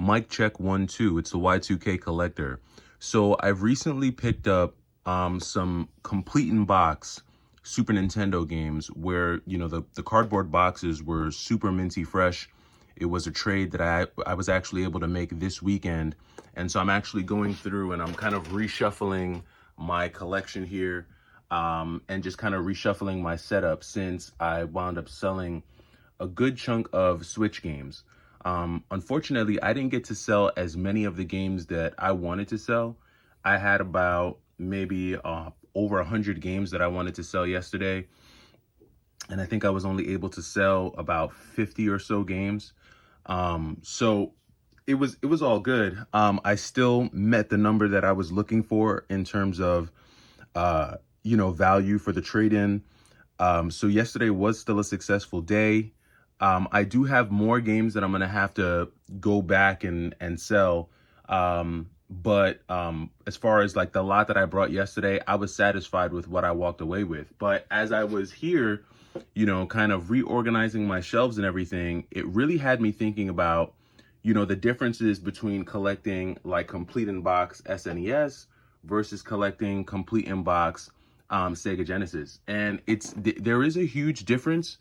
Mic check 1 2. It's the Y2K collector. So I've recently picked up some complete in box Super Nintendo games where, you know, the cardboard boxes were super minty fresh. It was a trade that I was actually able to make this weekend. And so I'm actually going through and I'm kind of reshuffling my collection here, and just kind of reshuffling my setup since I wound up selling a good chunk of Switch games. Unfortunately, I didn't get to sell as many of the games that I wanted to sell. I had about maybe over 100 games that I wanted to sell yesterday. And I think I was only able to sell about 50 or so games. So it was all good. I still met the number that I was looking for in terms of, value for the trade-in. So yesterday was still a successful day. I do have more games that I'm going to have to go back and sell. But as far as like the lot that I brought yesterday, I was satisfied with what I walked away with. But as I was here, kind of reorganizing my shelves and everything, it really had me thinking about, the differences between collecting like complete in box SNES versus collecting complete in box Sega Genesis. And there is a huge difference.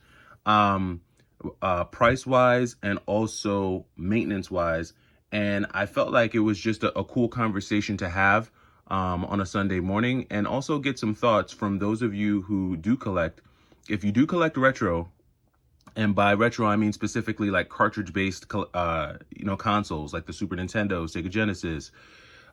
Price wise and also maintenance wise. And I felt like it was just a cool conversation to have on a Sunday morning, and also get some thoughts from those of you who do collect. If you do collect retro, and by retro I mean specifically like cartridge based consoles like the Super Nintendo, Sega Genesis,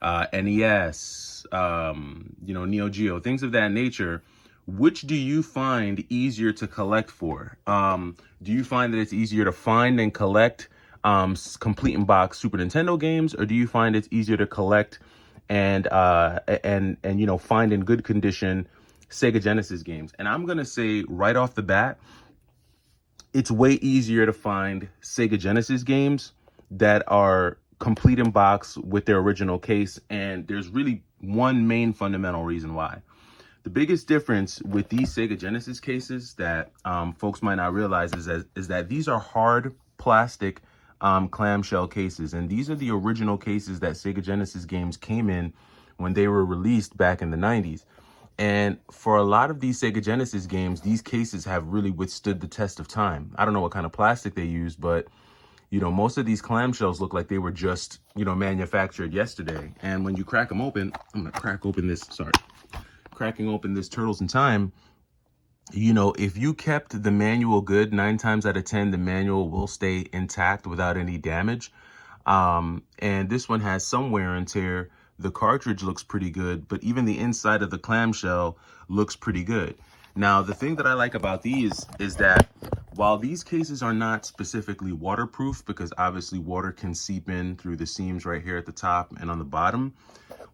NES, Neo Geo, things of that nature. Which do you find easier to collect for? Do you find that it's easier to find and collect complete in box Super Nintendo games, or do you find it's easier to collect and find in good condition Sega Genesis games? And I'm gonna say right off the bat, it's way easier to find Sega Genesis games that are complete in box with their original case, and there's really one main fundamental reason why. The biggest difference with these Sega Genesis cases that folks might not realize is that these are hard plastic clamshell cases, and these are the original cases that Sega Genesis games came in when they were released back in the 90s. And for a lot of these Sega Genesis games, these cases have really withstood the test of time. I don't know what kind of plastic they use, but most of these clamshells look like they were just manufactured yesterday. And when you crack them open, I'm gonna cracking open this Turtles in Time, if you kept the manual good, 9 times out of 10, the manual will stay intact without any damage. And this one has some wear and tear. The cartridge looks pretty good, but even the inside of the clamshell looks pretty good. Now, the thing that I like about these is that while these cases are not specifically waterproof, because obviously water can seep in through the seams right here at the top and on the bottom,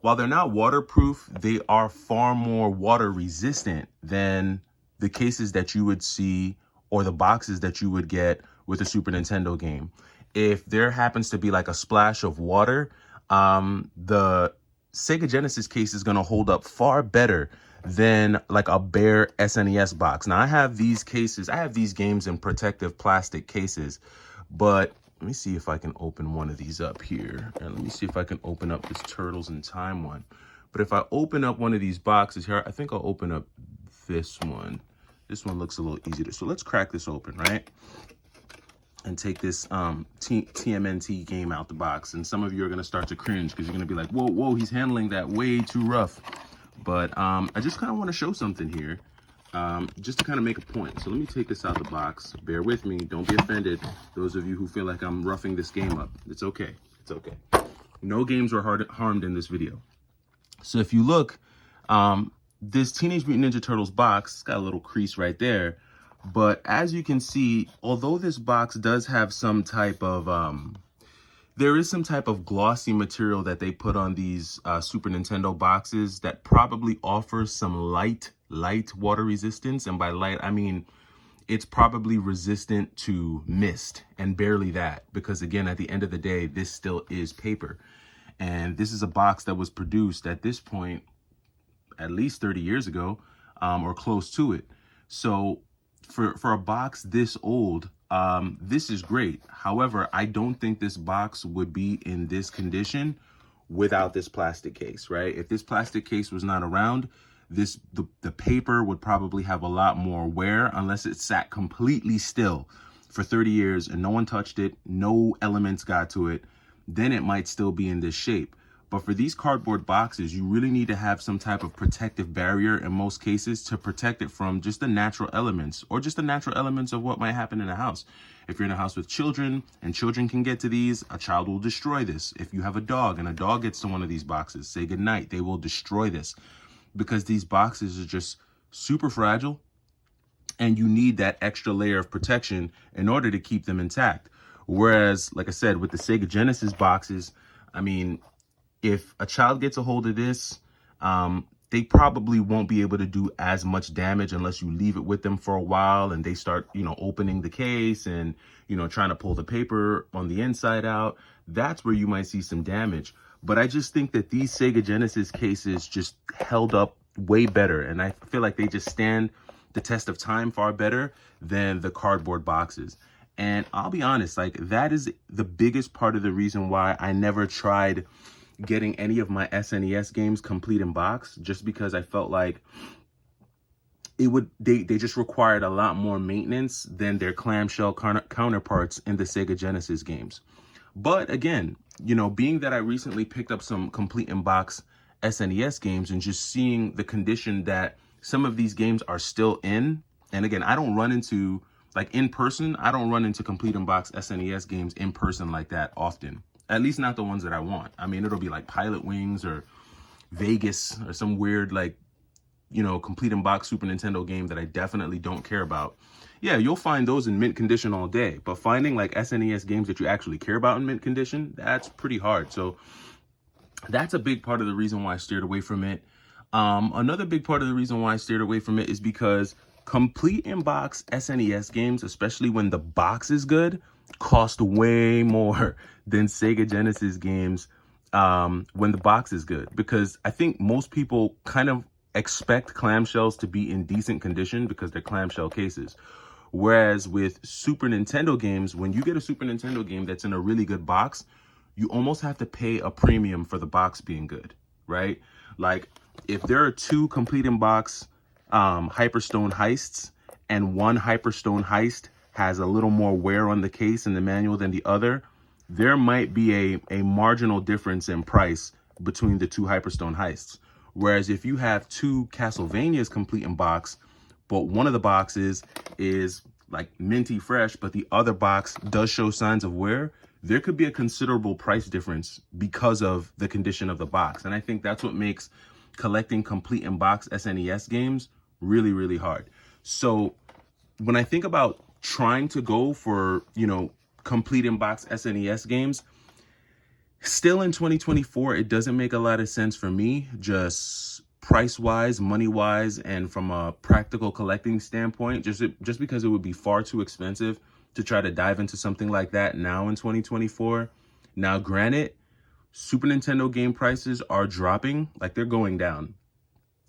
while they're not waterproof, they are far more water resistant than the cases that you would see or the boxes that you would get with a Super Nintendo game. If there happens to be like a splash of water, the Sega Genesis case is going to hold up far better than like a bare SNES box. Now I have these games in protective plastic cases, but let me see if I can open one of these up here. And let me see if I can open up this Turtles in Time one. But if I open up one of these boxes here, I think I'll open up this one. This one looks a little easier. So let's crack this open, right? And take this TMNT game out the box. And some of you are going to start to cringe because you're going to be like, whoa, he's handling that way too rough. But I just kind of want to show something here, just to kind of make a point. So let me take this out the box. Bear with me. Don't be offended. Those of you who feel like I'm roughing this game up. It's okay. It's okay. No games were harmed in this video. So if you look, this Teenage Mutant Ninja Turtles box, it's got a little crease right there. But as you can see, although this box does have some type of, there is some type of glossy material that they put on these Super Nintendo boxes that probably offers some light water resistance. And by light, I mean, it's probably resistant to mist, and barely that, because again, at the end of the day, this still is paper. And this is a box that was produced at this point at least 30 years ago, or close to it. So for a box this old, This is great. However, I don't think this box would be in this condition without this plastic case, right? If this plastic case was not around, the paper would probably have a lot more wear unless it sat completely still for 30 years and no one touched it, no elements got to it, then it might still be in this shape. But for these cardboard boxes, you really need to have some type of protective barrier in most cases to protect it from just the natural elements or just the natural elements of what might happen in a house. If you're in a house with children and children can get to these, a child will destroy this. If you have a dog and a dog gets to one of these boxes, say goodnight, they will destroy this because these boxes are just super fragile and you need that extra layer of protection in order to keep them intact. Whereas, like I said, with the Sega Genesis boxes, I mean, if a child gets a hold of this, they probably won't be able to do as much damage unless you leave it with them for a while and they start, opening the case and, trying to pull the paper on the inside out. That's where you might see some damage. But I just think that these Sega Genesis cases just held up way better. And I feel like they just stand the test of time far better than the cardboard boxes. And I'll be honest, like that is the biggest part of the reason why I never tried getting any of my SNES games complete in box, just because I felt like they just required a lot more maintenance than their clamshell counterparts in the Sega Genesis games. But again, being that I recently picked up some complete in box SNES games and just seeing the condition that some of these games are still in, and again, I don't run into, like in person, I don't run into complete in box SNES games in person like that often. At least not the ones that I want. I mean, it'll be like Pilot Wings or Vegas or some weird, like, complete in box Super Nintendo game that I definitely don't care about. Yeah, you'll find those in mint condition all day. But finding like SNES games that you actually care about in mint condition, that's pretty hard. So that's a big part of the reason why I steered away from it. Another big part of the reason why I steered away from it is because complete in box SNES games, especially when the box is good, cost way more than Sega Genesis games when the box is good, because I think most people kind of expect clamshells to be in decent condition because they're clamshell cases. Whereas with Super Nintendo games, when you get a Super Nintendo game that's in a really good box, you almost have to pay a premium for the box being good, right? Like if there are two complete in box Hyperstone heists and one Hyperstone heist has a little more wear on the case and the manual than the other, there might be a marginal difference in price between the two Hyperstone heists. Whereas if you have two Castlevanias complete in box, but one of the boxes is like minty fresh, but the other box does show signs of wear, there could be a considerable price difference because of the condition of the box. And I think that's what makes collecting complete in box SNES games really, really hard. So when I think about trying to go for, complete in box SNES games, still in 2024, it doesn't make a lot of sense for me, just price wise, money wise, and from a practical collecting standpoint, just because it would be far too expensive to try to dive into something like that now in 2024. Now, granted, Super Nintendo game prices are dropping, like they're going down.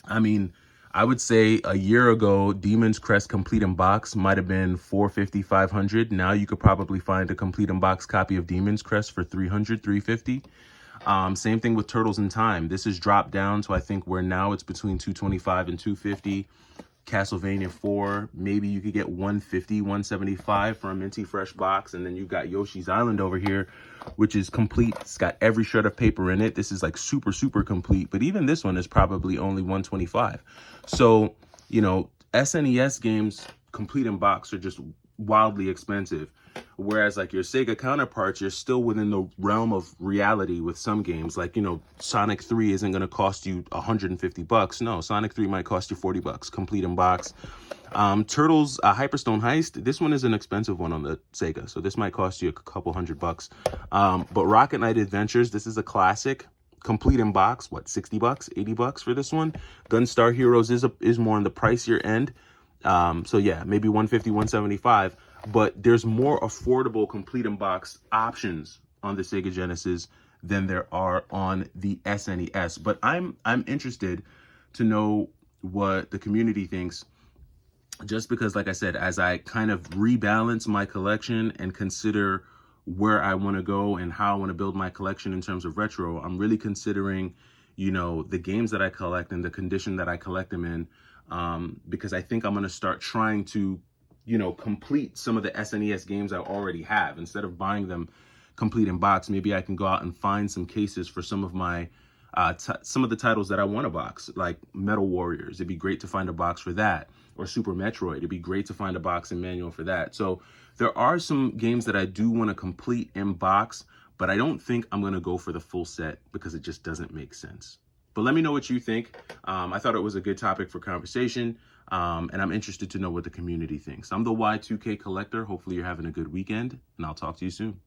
I mean, I would say a year ago, Demon's Crest complete in box might have been $450, $500. Now you could probably find a complete in box copy of Demon's Crest for $300, $350. Same thing with Turtles in Time. This has dropped down to, I think, where now it's between $225 and $250. Castlevania 4, maybe you could get $150, $175 for a minty fresh box. And then you've got Yoshi's Island over here, which is complete. It's got every shred of paper in it. This is like super, super complete. But even this one is probably only $125. So, SNES games complete in box are just wildly expensive. Whereas like your Sega counterparts, you're still within the realm of reality with some games. Like, Sonic 3 isn't going to cost you $150. No, Sonic 3 might cost you $40, complete in box. Turtles Hyperstone Heist, this one is an expensive one on the Sega, so this might cost you a couple $100. But Rocket Knight Adventures, this is a classic, complete in box, what, $60, $80 for this one. Gunstar Heroes is more on the pricier end. So yeah, maybe $150, $175. But there's more affordable complete in box options on the Sega Genesis than there are on the SNES. But I'm interested to know what the community thinks just because, like I said, as I kind of rebalance my collection and consider where I want to go and how I want to build my collection in terms of retro, I'm really considering, you know, the games that I collect and the condition that I collect them in, because I think I'm going to start trying to, you know, complete some of the SNES games I already have. Instead of buying them complete in box, maybe I can go out and find some cases for some of my some of the titles that I want to box, like Metal Warriors. It'd be great to find a box for that, or Super Metroid. It'd be great to find a box and manual for that. So there are some games that I do want to complete in box, but I don't think I'm going to go for the full set because it just doesn't make sense. But let me know what you think. I thought it was a good topic for conversation, and I'm interested to know what the community thinks. I'm the Y2K Collector. Hopefully you're having a good weekend, and I'll talk to you soon.